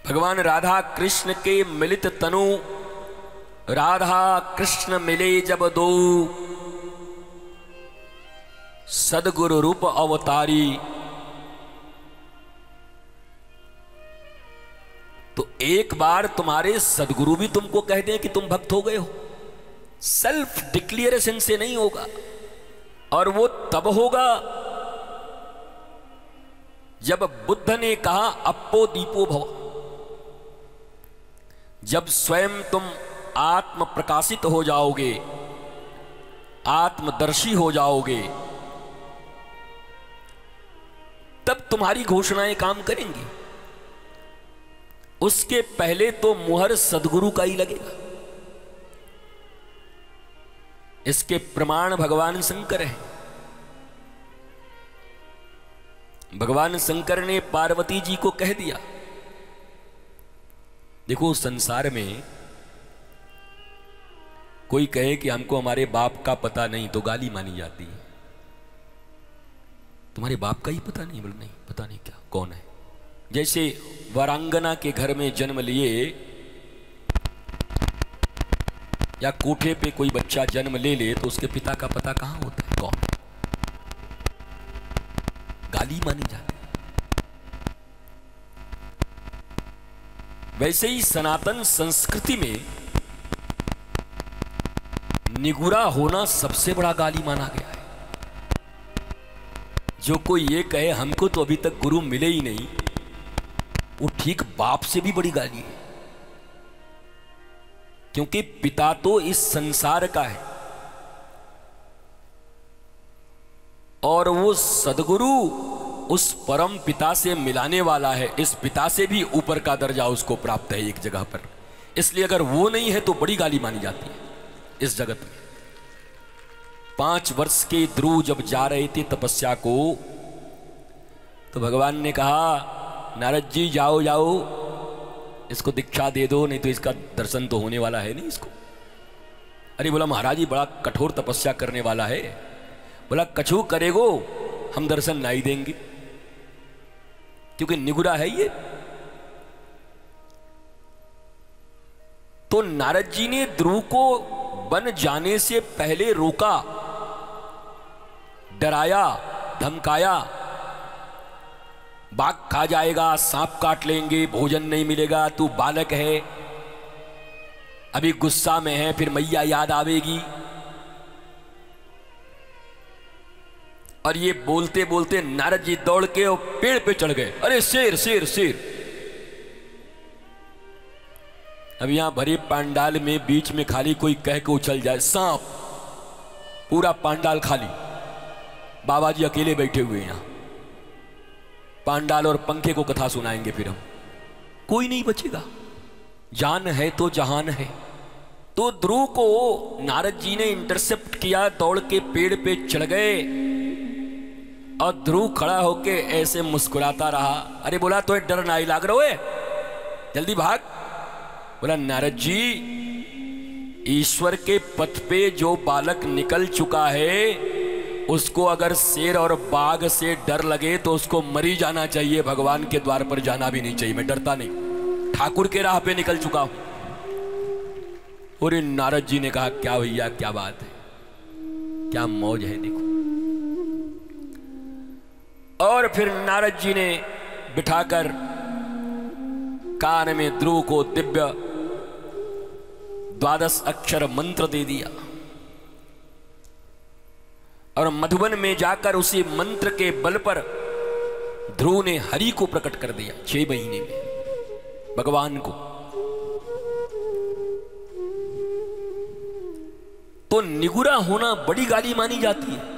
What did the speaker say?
भगवान राधा कृष्ण के मिलित तनु, राधा कृष्ण मिले जब दो, सदगुरु रूप अवतारी। तो एक बार तुम्हारे सदगुरु भी तुमको कह दें कि तुम भक्त हो गए हो, सेल्फ डिक्लेरेशन से नहीं होगा। और वो तब होगा जब बुद्ध ने कहा अप्पो दीपो भव, जब स्वयं तुम आत्म प्रकाशित हो जाओगे, आत्मदर्शी हो जाओगे, तब तुम्हारी घोषणाएं काम करेंगी। उसके पहले तो मुहर सदगुरु का ही लगेगा। इसके प्रमाण भगवान शंकर हैं। भगवान शंकर ने पार्वती जी को कह दिया, देखो संसार में कोई कहे कि हमको हमारे बाप का पता नहीं तो गाली मानी जाती है। तुम्हारे बाप का ही पता नहीं? बोले नहीं, पता नहीं क्या, कौन है? जैसे वरांगना के घर में जन्म लिए या कोठे पे कोई बच्चा जन्म ले ले तो उसके पिता का पता कहां होता है, कौन? गाली मानी जाती है। वैसे ही सनातन संस्कृति में निगुरा होना सबसे बड़ा गाली माना गया है। जो कोई ये कहे हमको तो अभी तक गुरु मिले ही नहीं, वो ठीक बाप से भी बड़ी गाली है। क्योंकि पिता तो इस संसार का है और वो सदगुरु उस परम पिता से मिलाने वाला है। इस पिता से भी ऊपर का दर्जा उसको प्राप्त है एक जगह पर। इसलिए अगर वो नहीं है तो बड़ी गाली मानी जाती है इस जगत में। 5 वर्ष के ध्रुव जब जा रहे थे तपस्या को, तो भगवान ने कहा नारद जी जाओ जाओ, इसको दीक्षा दे दो, नहीं तो इसका दर्शन तो होने वाला है नहीं इसको। अरे बोला महाराज जी बड़ा कठोर तपस्या करने वाला है। बोला कछु करेगो हम दर्शन नहीं देंगे, क्योंकि निगुरा है ये। तो नारद जी ने ध्रुव को बन जाने से पहले रोका, डराया, धमकाया, बाघ खा जाएगा, सांप काट लेंगे, भोजन नहीं मिलेगा, तू बालक है, अभी गुस्सा में है, फिर मैया याद आवेगी। और ये बोलते बोलते नारद जी दौड़ के और पेड़ पे चढ़ गए। अरे शेर शेर शेर। अब यहां भरे पांडाल में बीच में खाली कोई कह के उछल जाए सांप, पूरा पांडाल खाली, बाबा जी अकेले बैठे हुए यहां। पांडाल और पंखे को कथा सुनाएंगे फिर हम, कोई नहीं बचेगा। जान है तो जहान है। तो ध्रुव को नारद जी ने इंटरसेप्ट किया, दौड़ के पेड़ पे चढ़ गए और ध्रुव खड़ा होके ऐसे मुस्कुराता रहा। अरे बोला तो डर नहीं लाग रहा है, जल्दी भाग। बोला नारद जी ईश्वर के पथ पे जो बालक निकल चुका है उसको अगर शेर और बाघ से डर लगे तो उसको मरी जाना चाहिए, भगवान के द्वार पर जाना भी नहीं चाहिए। मैं डरता नहीं, ठाकुर के राह पे निकल चुका हूं। और नारद जी ने कहा क्या भैया क्या बात है, क्या मौज है देखो। और फिर नारद जी ने बिठाकर कान में ध्रुव को दिव्य 12 अक्षर मंत्र दे दिया और मधुबन में जाकर उसी मंत्र के बल पर ध्रुव ने हरि को प्रकट कर दिया 6 महीने में, भगवान को। तो निगुरा होना बड़ी गाली मानी जाती है।